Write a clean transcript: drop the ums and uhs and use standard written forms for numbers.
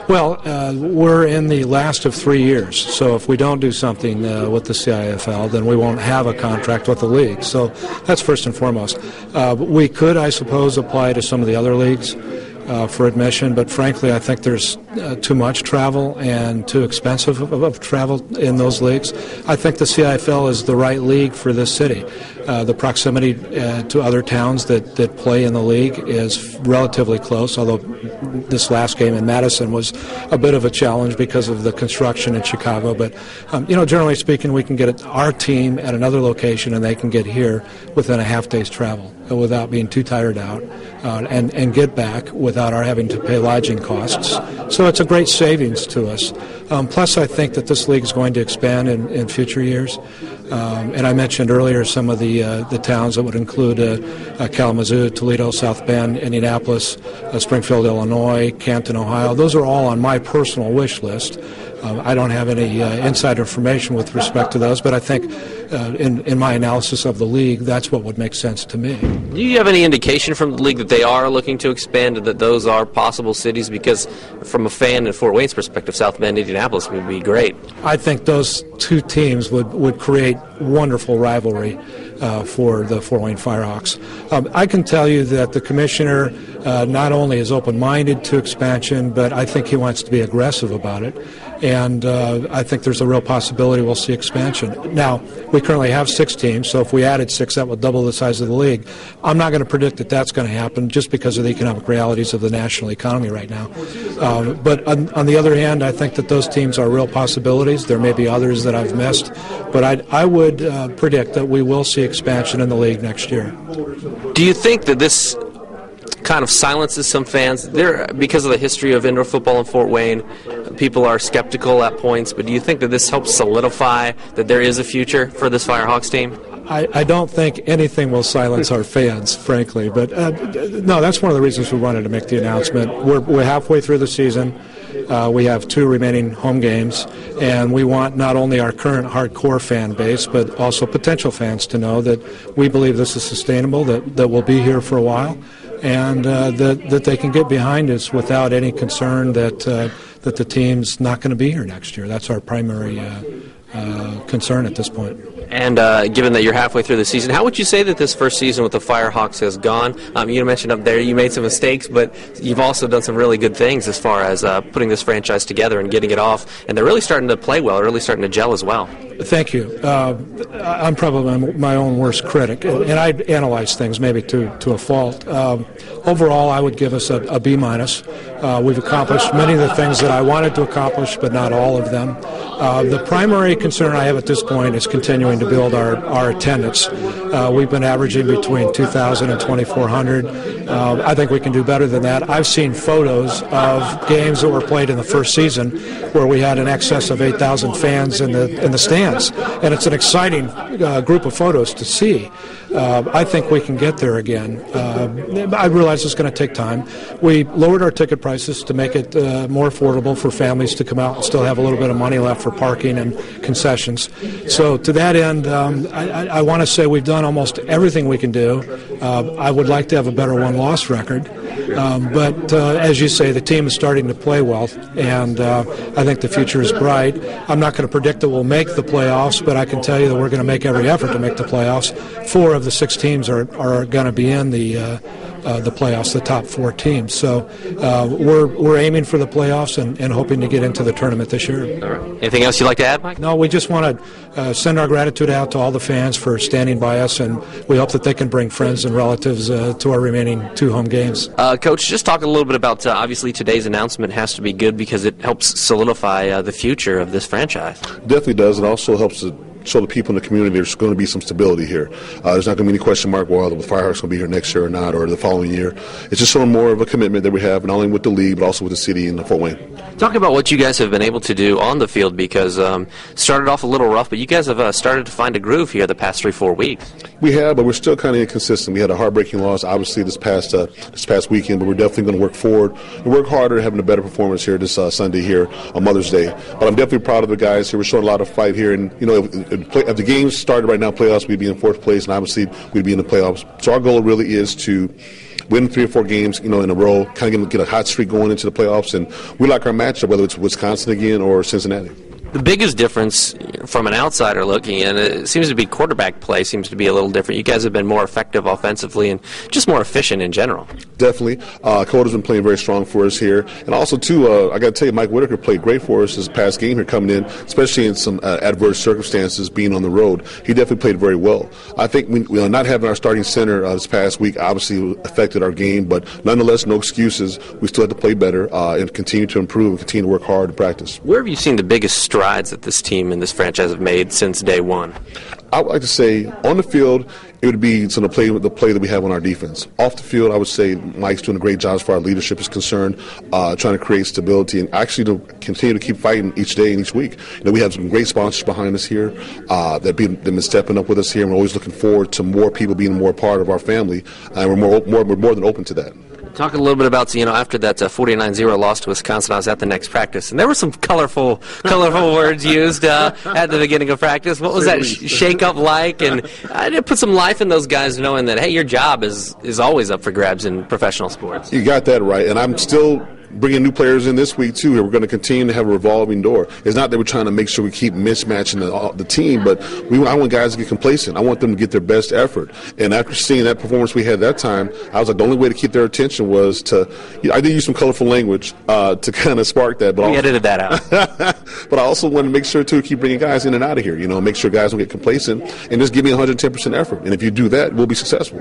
Well, we're in the last of 3 years, so if we don't do something with the CIFL, then we won't have a contract with the league. So that's first and foremost. We could, I suppose, apply to some of the other leagues for admission, but frankly, I think there's too much travel and too expensive of travel in those leagues. I think the CIFL is the right league for this city. The proximity to other towns that play in the league is relatively close, although this last game in Madison was a bit of a challenge because of the construction in Chicago. But, generally speaking, we can get our team at another location and they can get here within a half day's travel without being too tired out and get back without our having to pay lodging costs. So it's a great savings to us. Plus, I think that this league is going to expand in future years. And I mentioned earlier some of the towns that would include Kalamazoo, Toledo, South Bend, Indianapolis, Springfield, Illinois, Canton, Ohio. Those are all on my personal wish list. I don't have any inside information with respect to those, but I think in my analysis of the league, that's what would make sense to me. Do you have any indication from the league that they are looking to expand, that those are possible cities? Because from a fan in Fort Wayne's perspective, South Bend, Indianapolis would be great. I think those two teams would create wonderful rivalry for the Fort Wayne Firehawks. I can tell you that the commissioner not only is open-minded to expansion, but I think he wants to be aggressive about it. And I think there's a real possibility we'll see expansion. Now, we currently have 6 teams, so if we added 6, that would double the size of the league. I'm not going to predict that that's going to happen just because of the economic realities of the national economy right now. But on the other hand, I think that those teams are real possibilities. There may be others that I've missed, but I would predict that we will see expansion in the league next year. Do you think that this kind of silences some fans? Because of the history of indoor football in Fort Wayne, people are skeptical at points, but do you think that this helps solidify that there is a future for this Firehawks team? I don't think anything will silence our fans, frankly. But no, that's one of the reasons we wanted to make the announcement. We're halfway through the season. We have 2 remaining home games, and we want not only our current hardcore fan base, but also potential fans to know that we believe this is sustainable, that we'll be here for a while, and that they can get behind us without any concern that the team's not going to be here next year. That's our primary concern at this point. And given that you're halfway through the season, how would you say that this first season with the Firehawks has gone? You mentioned up there you made some mistakes, but you've also done some really good things as far as putting this franchise together and getting it off. And they're really starting to play well, really starting to gel as well. Thank you. I'm probably my own worst critic, and I analyze things maybe to a fault. Overall, I would give us a B-. We've accomplished many of the things that I wanted to accomplish, but not all of them. The primary concern I have at this point is continuing to build our attendance. We've been averaging between 2,000 and 2,400. I think we can do better than that. I've seen photos of games that were played in the first season where we had an excess of 8,000 fans in the stands, and it's an exciting group of photos to see. I think we can get there again. I realize it's going to take time. We lowered our ticket prices to make it more affordable for families to come out and still have a little bit of money left for parking and concessions. So to that end, I want to say we've done almost everything we can do. I would like to have a better win-loss record. But as you say, the team is starting to play well, and I think the future is bright. I'm not going to predict that we'll make the playoffs, but I can tell you that we're going to make every effort to make the playoffs. 4 of the 6 teams are going to be in the playoffs, the top 4 teams. So we're aiming for the playoffs and hoping to get into the tournament this year. All right. Anything else you'd like to add, Mike? No, we just want to send our gratitude out to all the fans for standing by us, and we hope that they can bring friends and relatives to our remaining 2 home games. Coach, just talk a little bit about, obviously today's announcement has to be good because it helps solidify the future of this franchise. Definitely does. It also helps to show the people in the community there's going to be some stability here. There's not going to be any question mark whether the Firehawks going to be here next year or not, or the following year. It's just showing more of a commitment that we have, not only with the league, but also with the city and Fort Wayne. Talk about what you guys have been able to do on the field, because started off a little rough, but you guys have started to find a groove here the past 3-4 weeks. We have, but we're still kind of inconsistent. We had a heartbreaking loss, obviously, this past weekend, but we're definitely going to work forward and work harder, having a better performance here this Sunday here on Mother's Day. But I'm definitely proud of the guys here. We're showing a lot of fight here, and if the games started right now, playoffs, we'd be in 4th place, and obviously we'd be in the playoffs. So our goal really is to win 3 or 4 games, in a row, kind of get a hot streak going into the playoffs. And we like our matchup, whether it's Wisconsin again or Cincinnati. The biggest difference from an outsider looking in, it seems to be quarterback play seems to be a little different. You guys have been more effective offensively and just more efficient in general. Definitely. Coda's been playing very strong for us here. And also, too, I got to tell you, Mike Whitaker played great for us this past game here coming in, especially in some adverse circumstances being on the road. He definitely played very well. I think not having our starting center this past week obviously affected our game, but nonetheless, no excuses. We still have to play better and continue to improve and continue to work hard to practice. Where have you seen the biggest strides that this team and this franchise have made since day one? I would like to say on the field, it would be some of the play that we have on our defense. Off the field, I would say Mike's doing a great job as far as leadership is concerned, trying to create stability and actually to continue to keep fighting each day and each week. We have some great sponsors behind us here that have been stepping up with us here, and we're always looking forward to more people being more part of our family, and we're more than open to that. Talk a little bit about, after that 49-0 loss to Wisconsin, I was at the next practice, and there were some colorful words used at the beginning of practice. What was that shake-up like? And I did put some life in those guys knowing that, hey, your job is always up for grabs in professional sports. You got that right, and I'm still bringing new players in this week, too. We're going to continue to have a revolving door. It's not that we're trying to make sure we keep mismatching the team, but I want guys to get complacent. I want them to get their best effort. And after seeing that performance we had that time, I was like, the only way to keep their attention was to I did use some colorful language to kind of spark that. But we edited that out. But I also want to make sure, too, keep bringing guys in and out of here. Make sure guys don't get complacent and just give me 110% effort. And if you do that, we'll be successful.